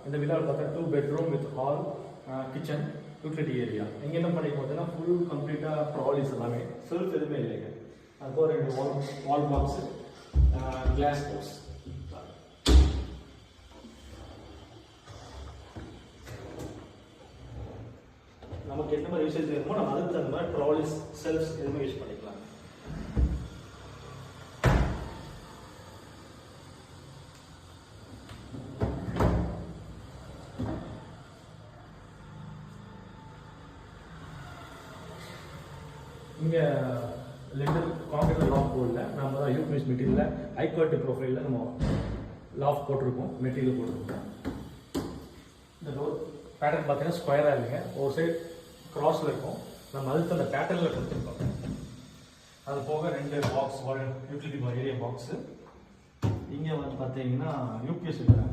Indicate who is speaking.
Speaker 1: இந்த விழாவில் பார்த்தா 2 bedroom with hall, kitchen, utility area. இங்கே என்ன பண்ணிருக்கோம் பார்த்தீங்கன்னா ஃபுல் கம்ப்ளீட்டாக ட்ராலிஸ் எல்லாமே செல்ஃப் எதுவுமே இல்லைங்க. அதுபோல் 2 வால் பாக்ஸு, கிளாஸ் டோர்ஸ். நமக்கு என்ன மாதிரி யூசேஜ் வேணுமோ நம்ம அதுக்கு தகுந்த மாதிரி ட்ராலிஸ் செல்ஃப்ஸ் எதுவுமே யூஸ் பண்ணிக்கலாம். இங்கே லெண்டர் கான்கிரீட் லாஃப்ட் போடல, நம்ம தான் யூபிஎஸ் மெட்டீரியலில் ஹை குவாலிட்டி ப்ரொஃபைலில் நம்ம லாஃப்ட் போட்டிருக்கோம், மெட்டீரியல் போட்டிருக்கோம். இந்த டோர் பேட்டர்ன் பார்த்தீங்கன்னா ஸ்கொயராக இல்லைங்க, ஒரு சைடு கிராஸில் இருக்கும். நம்ம அதுக்கு அந்த பேட்டர்னில் கொடுத்துருக்கோம். அது போக 2 பாக்ஸ் யூட்டிலிட்டி ஏரியா பாக்ஸு. இங்கே வந்து பார்த்தீங்கன்னா யூபிஎஸ் இருக்கிறாங்க.